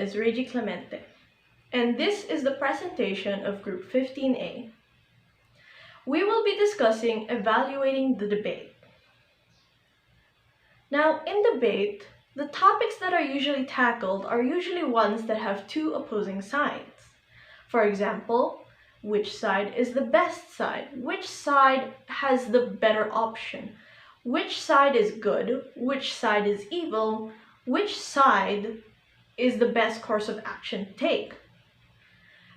is Reggie Clemente, and this is the presentation of Group 15A. We will be discussing evaluating the debate. Now, in debate, the topics that are usually tackled are usually ones that have two opposing sides. For example, which side is the best side? Which side has the better option? Which side is good? Which side is evil? Which side is the best course of action to take?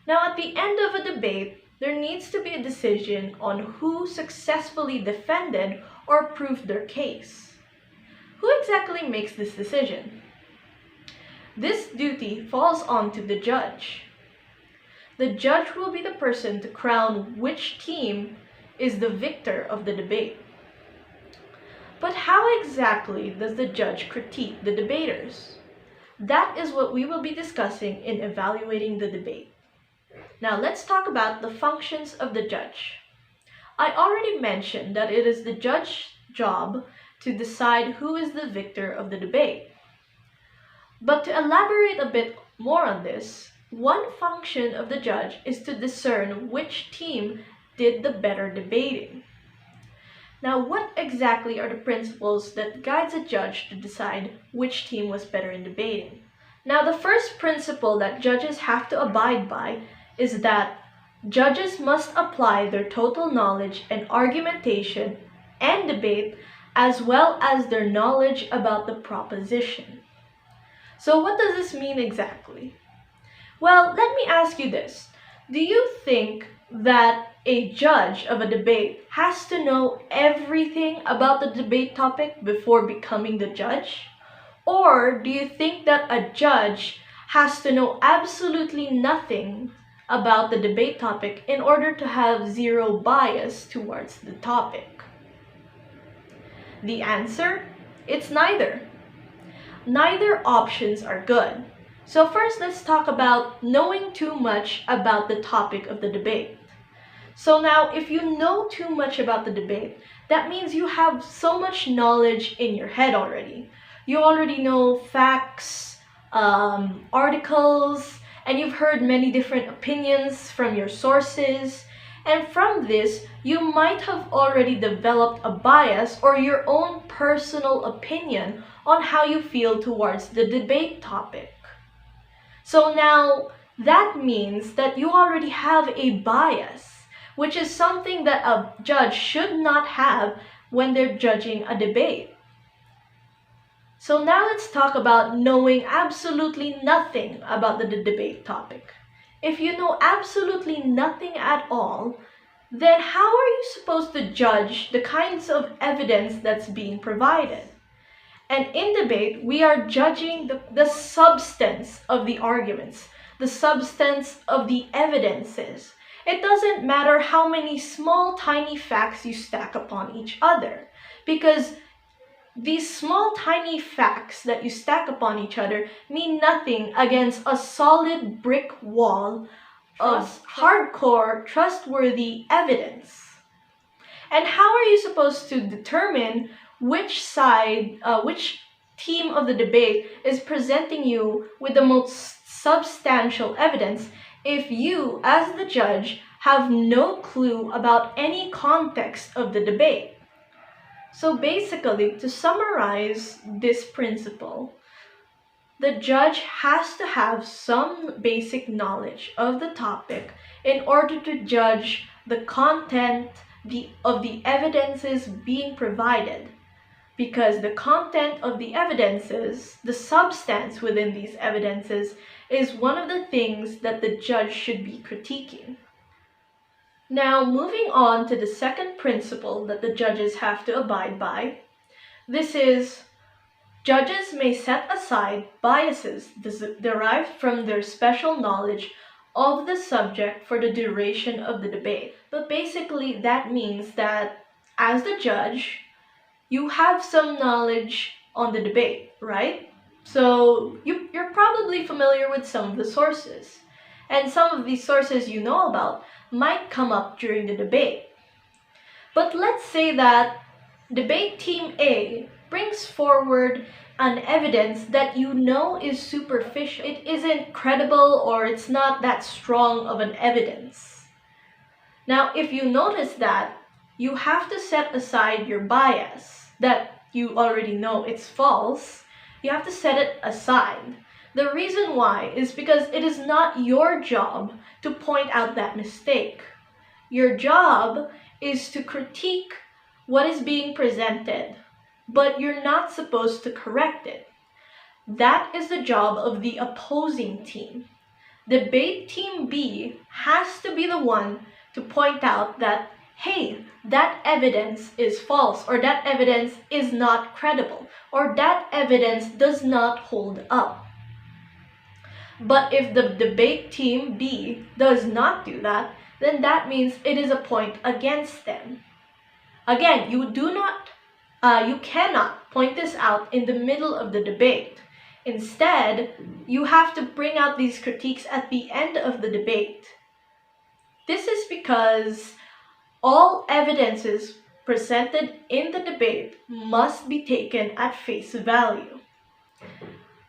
Now, at the end of a debate, there needs to be a decision on who successfully defended or proved their case. Who exactly makes this decision? This duty falls onto the judge. The judge will be the person to crown which team is the victor of the debate. But how exactly does the judge critique the debaters? That is what we will be discussing in evaluating the debate. Now let's talk about the functions of the judge. I already mentioned that it is the judge's job to decide who is the victor of the debate. But to elaborate a bit more on this, one function of the judge is to discern which team did the better debating. Now, what exactly are the principles that guides a judge to decide which team was better in debating? Now, the first principle that judges have to abide by is that judges must apply their total knowledge and argumentation and debate as well as their knowledge about the proposition. So what does this mean exactly? Well, let me ask you this. Do you think that a judge of a debate has to know everything about the debate topic before becoming the judge? Or do you think that a judge has to know absolutely nothing about the debate topic in order to have zero bias towards the topic? The answer? It's neither. Neither options are good. So first, let's talk about knowing too much about the topic of the debate. So now, if you know too much about the debate, that means you have so much knowledge in your head already. You already know facts, articles, and you've heard many different opinions from your sources. And from this, you might have already developed a bias or your own personal opinion on how you feel towards the debate topic. So now, that means that you already have a bias, which is something that a judge should not have when they're judging a debate. So now let's talk about knowing absolutely nothing about the debate topic. If you know absolutely nothing at all, then how are you supposed to judge the kinds of evidence that's being provided? And in debate, we are judging the substance of the arguments, the substance of the evidences. It doesn't matter how many small, tiny facts you stack upon each other, because these small, tiny facts that you stack upon each other mean nothing against a solid brick wall of hardcore, trustworthy evidence. And how are you supposed to determine which side, which team of the debate is presenting you with the most substantial evidence if you, as the judge, have no clue about any context of the debate? So basically, to summarize this principle, the judge has to have some basic knowledge of the topic in order to judge the content of the evidences being provided. Because the content of the evidences, the substance within these evidences, is one of the things that the judge should be critiquing. Now, moving on to the second principle that the judges have to abide by, this is judges may set aside biases derived from their special knowledge of the subject for the duration of the debate. But basically, that means that as the judge, you have some knowledge on the debate, right? So you're probably familiar with some of the sources. And some of these sources you know about might come up during the debate. But let's say that debate team A brings forward an evidence that you know is superficial. It isn't credible or it's not that strong of an evidence. Now, if you notice that, you have to set aside your bias that you already know it's false. You have to set it aside. The reason why is because it is not your job to point out that mistake. Your job is to critique what is being presented, but you're not supposed to correct it. That is the job of the opposing team. Debate Team B has to be the one to point out that, hey, that evidence is false, or that evidence is not credible, or that evidence does not hold up. But if the Debate Team B does not do that, then that means it is a point against them. Again, you cannot point this out in the middle of the debate. Instead, you have to bring out these critiques at the end of the debate. This is because all evidences presented in the debate must be taken at face value.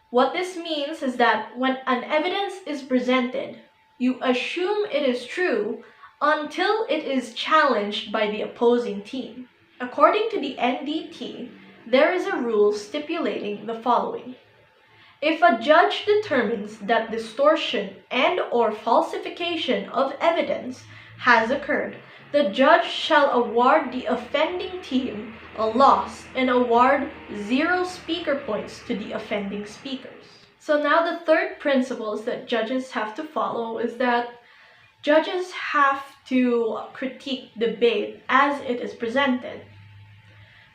What this means is that when an evidence is presented, you assume it is true until it is challenged by the opposing team. According to the NDT, there is a rule stipulating the following. If a judge determines that distortion and/or falsification of evidence has occurred, the judge shall award the offending team a loss and award 0 speaker points to the offending speakers. So now the third principles that judges have to follow is that judges have to critique debate as it is presented.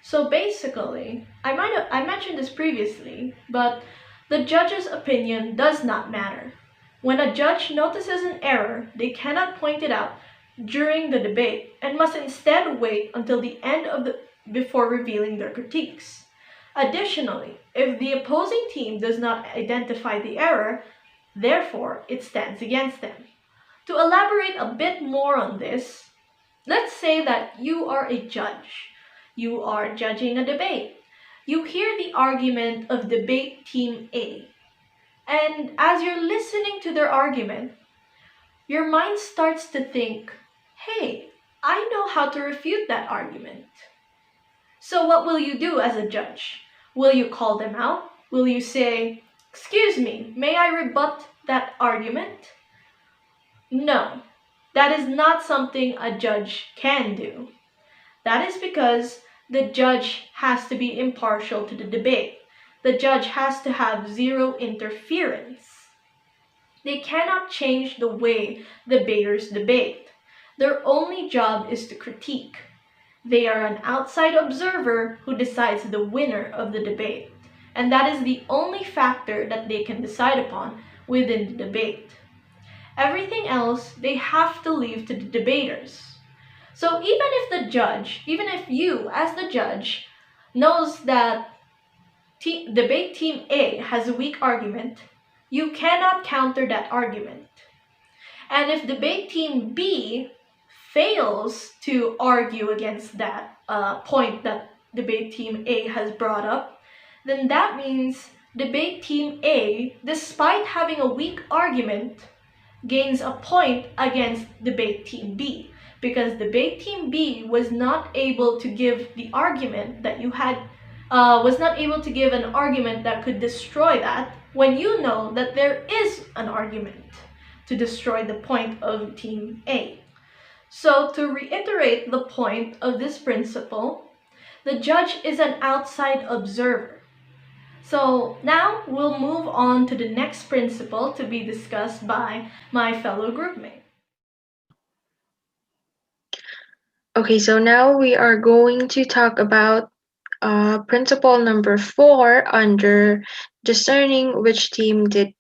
So basically, I mentioned this previously, but the judge's opinion does not matter. When a judge notices an error, they cannot point it out during the debate and must instead wait until the end before revealing their critiques. Additionally, if the opposing team does not identify the error, therefore it stands against them. To elaborate a bit more on this, let's say that you are a judge. You are judging a debate. You hear the argument of Debate Team A, and as you're listening to their argument, your mind starts to think, hey, I know how to refute that argument. So what will you do as a judge? Will you call them out? Will you say, excuse me, may I rebut that argument? No, that is not something a judge can do. That is because the judge has to be impartial to the debate. The judge has to have 0 interference. They cannot change the way debaters debate. Their only job is to critique. They are an outside observer who decides the winner of the debate, and that is the only factor that they can decide upon within the debate. Everything else they have to leave to the debaters. So even if you as the judge knows that Debate Team A has a weak argument, you cannot counter that argument. And if Debate Team B fails to argue against that point that Debate Team A has brought up, then that means Debate Team A, despite having a weak argument, gains a point against Debate Team B, because Debate Team B was not able to give the argument that you had, was not able to give an argument that could destroy that, when you know that there is an argument to destroy the point of Team A. So to reiterate the point of this principle, the judge is an outside observer. So now we'll move on to the next principle to be discussed by my fellow groupmate. Okay, so now we are going to talk about principle number 4 under discerning which team did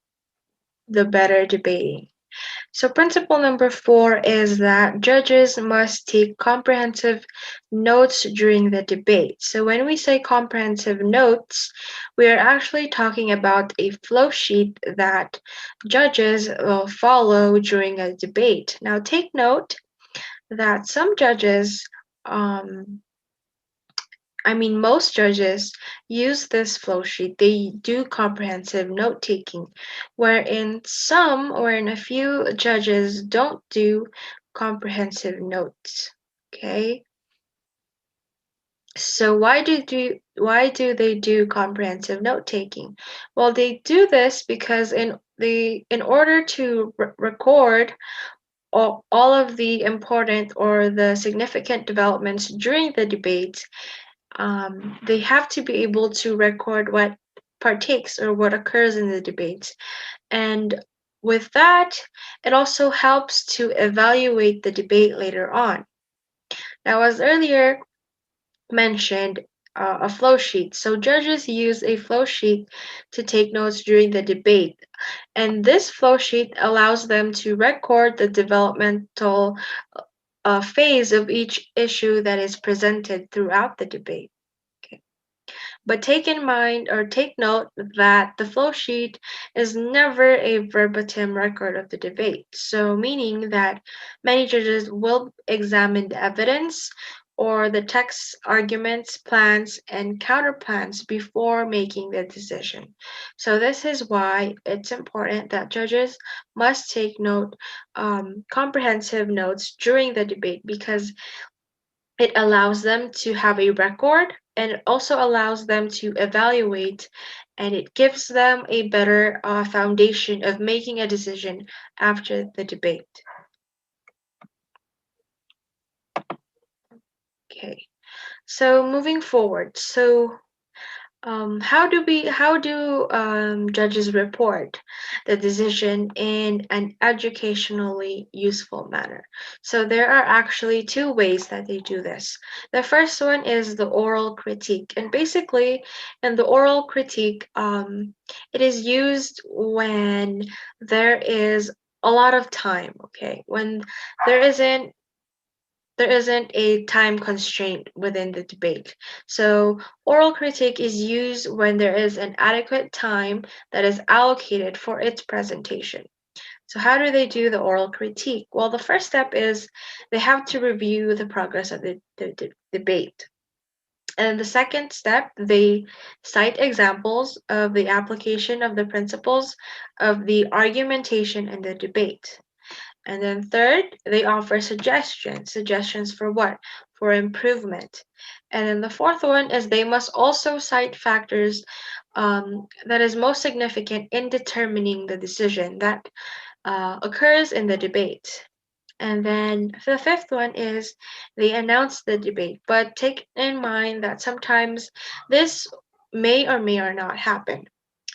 the better debating. So principle number 4 is that judges must take comprehensive notes during the debate. So when we say comprehensive notes, we are actually talking about a flow sheet that judges will follow during a debate. Now take note that some judges most judges use this flow sheet. They do comprehensive note taking, wherein a few judges don't do comprehensive notes. Okay. So why do they do comprehensive note taking? Well, they do this because in order to record all of the important or the significant developments during the debate, they have to be able to record what partakes or what occurs in the debates. And with that, it also helps to evaluate the debate later on. Now, as earlier mentioned, a flow sheet. So judges use a flow sheet to take notes during the debate. And this flow sheet allows them to record the developmental phase of each issue that is presented throughout the debate. Okay. But take in mind or take note that the flow sheet is never a verbatim record of the debate. So, meaning that many judges will examine the evidence or the text, arguments, plans, and counterplans before making the decision. So, this is why it's important that judges must take comprehensive notes during the debate, because it allows them to have a record, and it also allows them to evaluate, and it gives them a better foundation of making a decision after the debate. Okay, so moving forward, how do judges report the decision in an educationally useful manner? So there are actually two ways that they do this. The first one is the oral critique, and basically, in the oral critique, it is used when there is a lot of time. Okay, when there isn't there isn't a time constraint within the debate. So, oral critique is used when there is an adequate time that is allocated for its presentation. So, how do they do the oral critique? Well, the first step is they have to review the progress of the debate. And the second step, they cite examples of the application of the principles of the argumentation and the debate. And then third, they offer suggestions. Suggestions for what? For improvement. And then the fourth one is they must also cite factors that is most significant in determining the decision that occurs in the debate. And then the fifth one is they announce the debate, but take in mind that sometimes this may or may or not happen.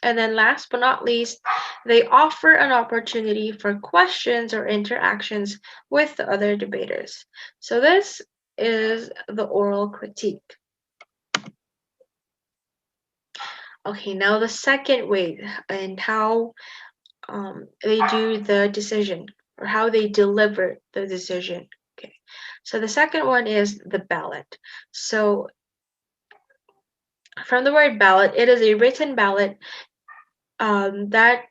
And then last but not least, they offer an opportunity for questions or interactions with the other debaters. So this is the oral critique. Okay, now the second way and how they do the decision or how they deliver the decision. Okay, so the second one is the ballot. So from the word ballot, it is a written ballot that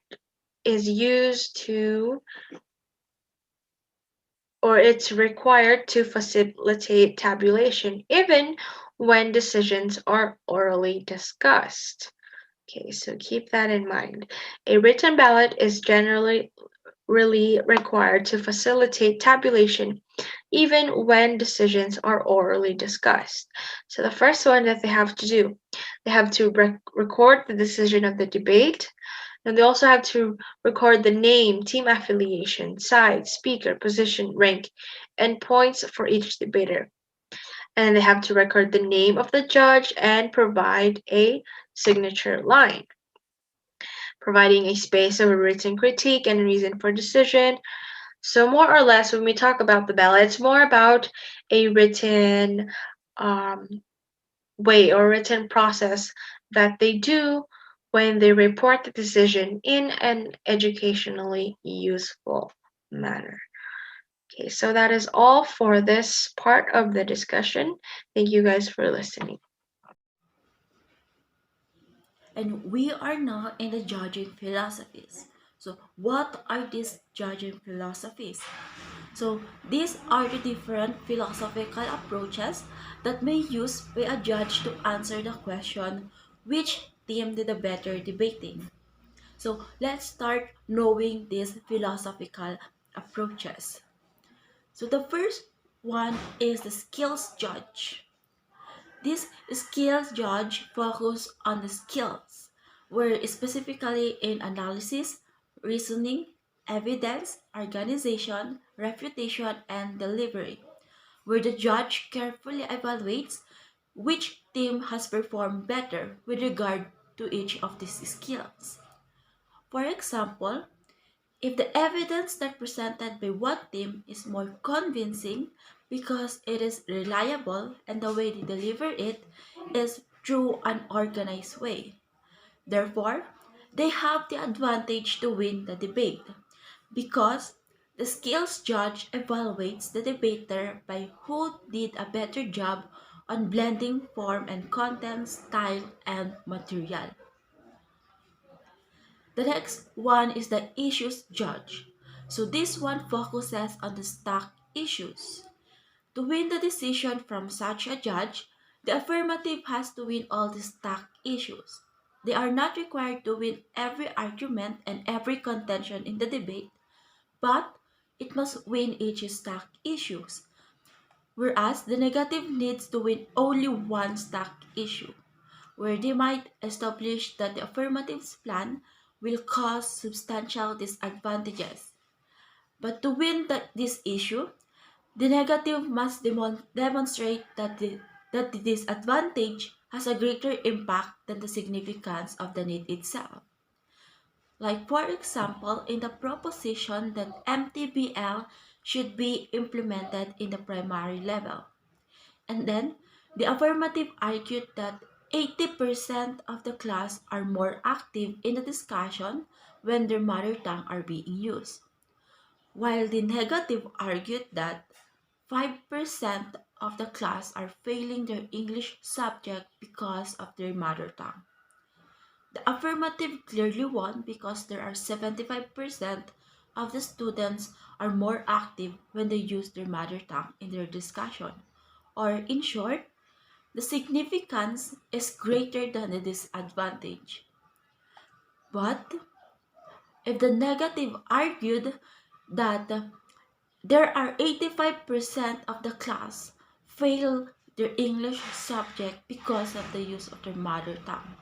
is used to, or it's required to facilitate tabulation even when decisions are orally discussed. Okay, so keep that in mind. A written ballot is generally really required to facilitate tabulation even when decisions are orally discussed. So the first one that they have to do, they have to record the decision of the debate, and they also have to record the name, team affiliation, side, speaker, position, rank, and points for each debater. And they have to record the name of the judge and provide a signature line, providing a space of a written critique and reason for decision. So more or less, when we talk about the ballot, it's more about a written um, way or written process that they do when they report the decision in an educationally useful manner. Okay, so that is all for this part of the discussion. Thank you guys for listening. And we are now in the judging philosophies. So, what are these judging philosophies? So these are the different philosophical approaches that may use by a judge to answer the question, which team did the better debating? So let's start knowing these philosophical approaches. So the first one is the skills judge. This skills judge focus on the skills, where specifically in analysis, reasoning, evidence, organization, refutation, and delivery, where the judge carefully evaluates which team has performed better with regard to each of these skills. For example, if the evidence that presented by one team is more convincing because it is reliable and the way they deliver it is through an organized way. Therefore, they have the advantage to win the debate because the skills judge evaluates the debater by who did a better job on blending form and content, style, and material. The next one is the issues judge. So this one focuses on the stock issues. To win the decision from such a judge, the affirmative has to win all the stock issues. They are not required to win every argument and every contention in the debate, but it must win each stock issues, whereas the negative needs to win only one stock issue, where they might establish that the affirmative's plan will cause substantial disadvantages. But to win this issue, the negative must demonstrate that the disadvantage has a greater impact than the significance of the need itself. Like, for example, in the proposition that MTBL should be implemented in the primary level. And then, the affirmative argued that 80% of the class are more active in the discussion when their mother tongue are being used, while the negative argued that 5% of the class are failing their English subject because of their mother tongue. The affirmative clearly won because there are 75% of the students are more active when they use their mother tongue in their discussion. Or in short, the significance is greater than the disadvantage. But if the negative argued that there are 85% of the class fail their English subject because of the use of their mother tongue,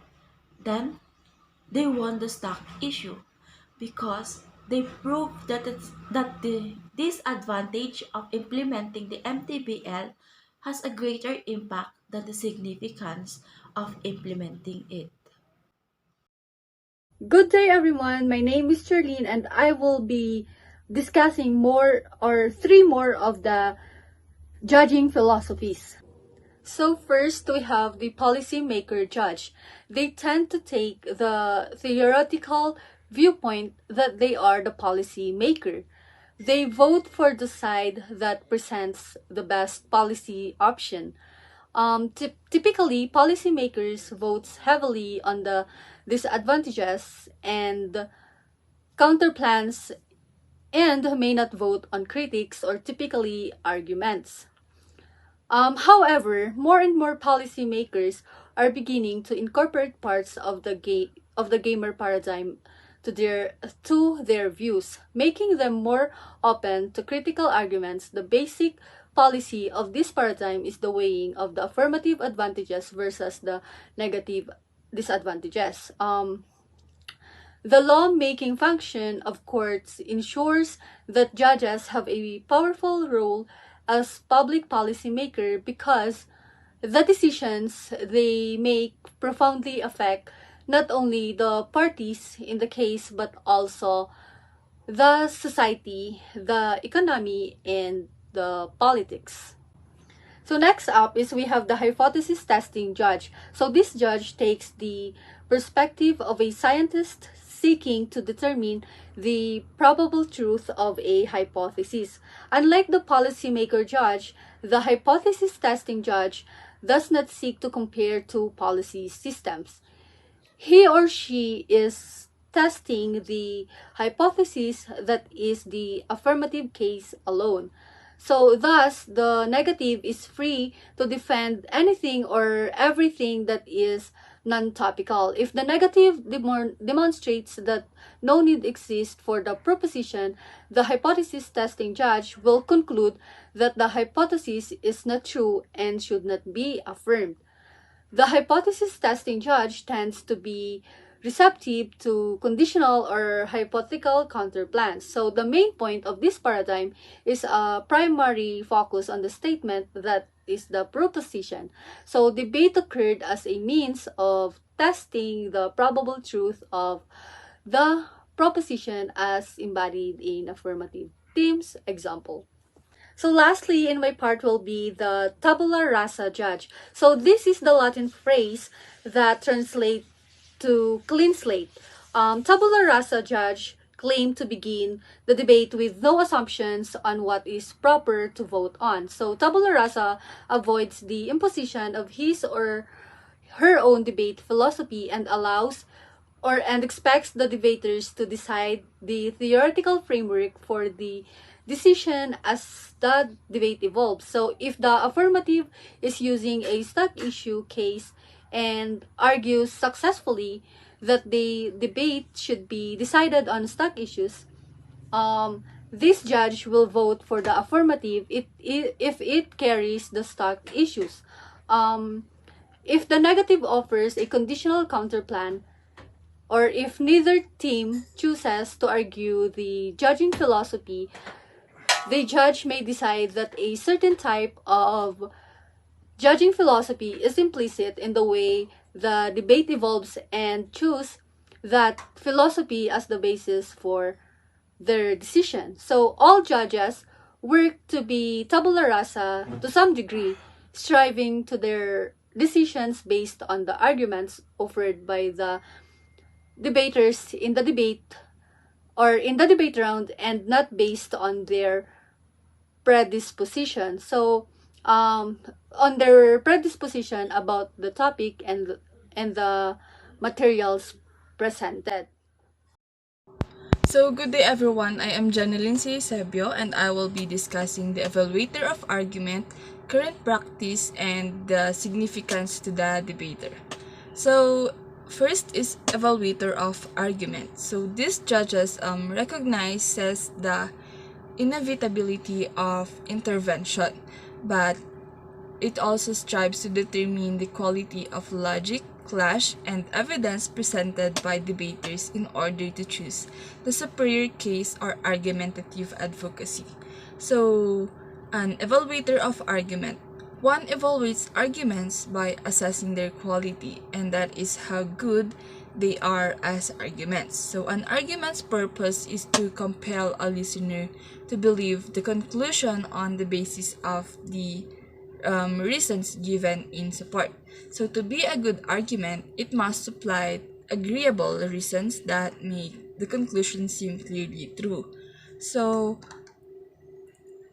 then they won the stock issue because they proved that the disadvantage of implementing the MTBL has a greater impact than the significance of implementing it. Good day, everyone. My name is Charlene, and I will be discussing more or three more of the judging philosophies. So first, we have the policymaker judge. They tend to take the theoretical viewpoint that they are the policy maker. They vote for the side that presents the best policy option. Typically, policymakers votes heavily on the disadvantages and counter plans and may not vote on critics or typically arguments. However, more and more policymakers are beginning to incorporate parts of the gamer paradigm to their views, making them more open to critical arguments. The basic policy of this paradigm is the weighing of the affirmative advantages versus the negative disadvantages. The law-making function of courts ensures that judges have a powerful role as public policymaker because the decisions they make profoundly affect not only the parties in the case but also the society, the economy, and the politics. So next up is we have the hypothesis testing judge. So this judge takes the perspective of a scientist seeking to determine the probable truth of a hypothesis. Unlike the policymaker judge, the hypothesis testing judge does not seek to compare two policy systems. He or she is testing the hypothesis that is the affirmative case alone. So thus, the negative is free to defend anything or everything that is non-topical. If the negative demonstrates that no need exists for the proposition, the hypothesis testing judge will conclude that the hypothesis is not true and should not be affirmed. The hypothesis testing judge tends to be receptive to conditional or hypothetical counterplans. So the main point of this paradigm is a primary focus on the statement that is the proposition. So debate occurred as a means of testing the probable truth of the proposition as embodied in affirmative themes. Example. So lastly, in my part will be the tabula rasa judge. So this is the Latin phrase that translates to clean slate. Tabula rasa judge claimed to begin the debate with no assumptions on what is proper to vote on. So tabula rasa avoids the imposition of his or her own debate philosophy and allows and expects the debaters to decide the theoretical framework for the decision as the debate evolves. So if the affirmative is using a stuck issue case and argues successfully that the debate should be decided on stuck issues, this judge will vote for the affirmative if it carries the stuck issues. If the negative offers a conditional counterplan, or if neither team chooses to argue the judging philosophy, the judge may decide that a certain type of judging philosophy is implicit in the way the debate evolves and choose that philosophy as the basis for their decision. So all judges work to be tabula rasa to some degree, striving to their decisions based on the arguments offered by the debaters in the debate or in the debate round and not based on their predisposition. So, on their predisposition about the topic and the materials presented. So, good day everyone. I am Janeline C. Sebio and I will be discussing the Evaluator of Argument, current practice, and the significance to the debater. So, first is Evaluator of Argument. So, this judges recognizes the inevitability of intervention, but it also strives to determine the quality of logic, clash, and evidence presented by debaters in order to choose the superior case or argumentative advocacy. So, an evaluator of argument. One evaluates arguments by assessing their quality, and that is how good they are as arguments. So, an argument's purpose is to compel a listener to believe the conclusion on the basis of the reasons given in support. So, to be a good argument, it must supply agreeable reasons that make the conclusion seem clearly true. So,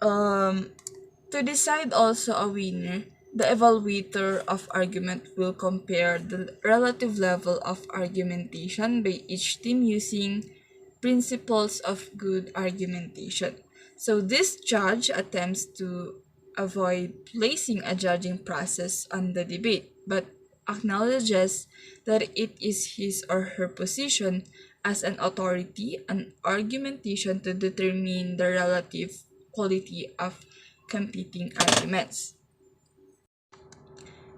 to decide also a winner, the evaluator of argument will compare the relative level of argumentation by each team using principles of good argumentation. So this judge attempts to avoid placing a judging process on the debate, but acknowledges that it is his or her position as an authority and argumentation to determine the relative quality of competing arguments.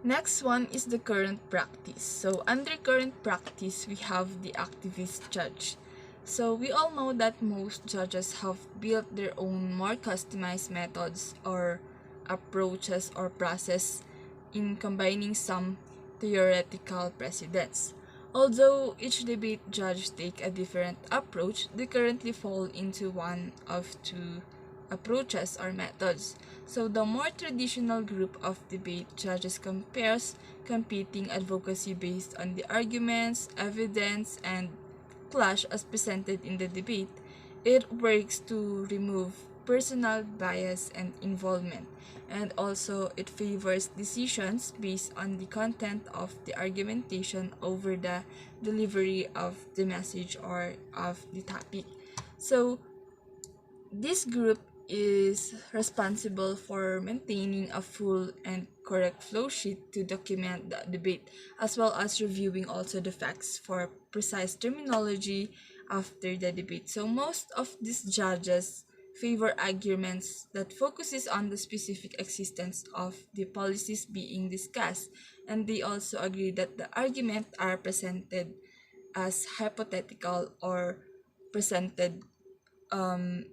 Next one is the current practice. So under current practice, we have the activist judge. So we all know that most judges have built their own more customized methods or approaches or process in combining some theoretical precedents. Although each debate judge take a different approach, they currently fall into one of two approaches or methods. So the more traditional group of debate judges compares competing advocacy based on the arguments, evidence, and clash as presented in the debate. It works to remove personal bias and involvement, and also it favors decisions based on the content of the argumentation over the delivery of the message or of the topic. So this group is responsible for maintaining a full and correct flow sheet to document the debate, as well as reviewing also the facts for precise terminology after the debate. So most of these judges favor arguments that focuses on the specific existence of the policies being discussed, and they also agree that the arguments are presented as hypothetical or presented um,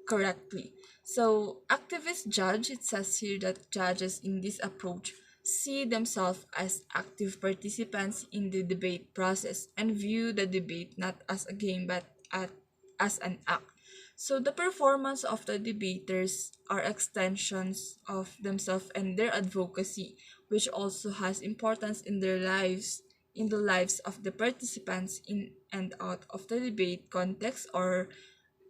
correctly. So, activist judge, it says here that judges in this approach see themselves as active participants in the debate process and view the debate not as a game but as an act. So, the performance of the debaters are extensions of themselves and their advocacy, which also has importance in their lives, in the lives of the participants in and out of the debate context or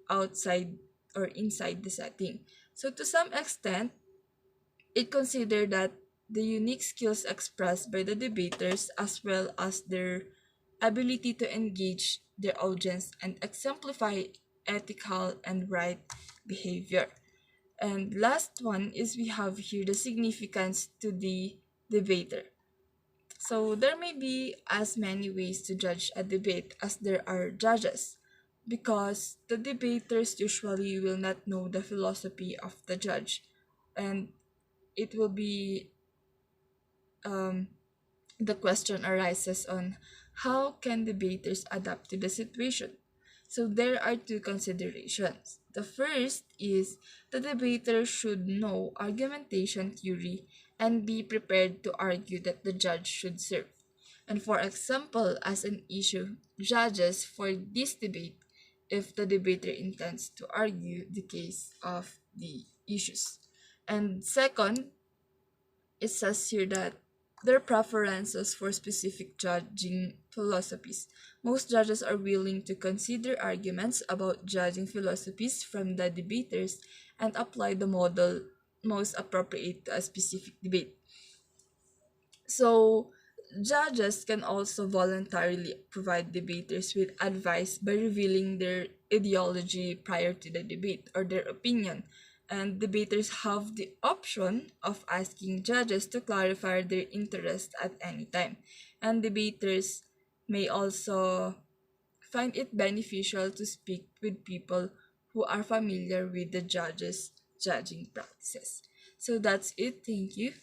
outside or inside the setting. So to some extent, it considered that the unique skills expressed by the debaters as well as their ability to engage their audience and exemplify ethical and right behavior. And last one is we have here the significance to the debater. So there may be as many ways to judge a debate as there are judges, because the debaters usually will not know the philosophy of the judge, and it will be um, the question arises on how can debaters adapt to the situation. So there are two considerations. The first is the debater should know argumentation theory and be prepared to argue that the judge should serve. And for example, as an issue, judges for this debate if the debater intends to argue the case of the issues. And second, it says here that their preferences for specific judging philosophies. Most judges are willing to consider arguments about judging philosophies from the debaters and apply the model most appropriate to a specific debate. So, judges can also voluntarily provide debaters with advice by revealing their ideology prior to the debate or their opinion. And debaters have the option of asking judges to clarify their interest at any time. And debaters may also find it beneficial to speak with people who are familiar with the judges' judging practices. So that's it. Thank you.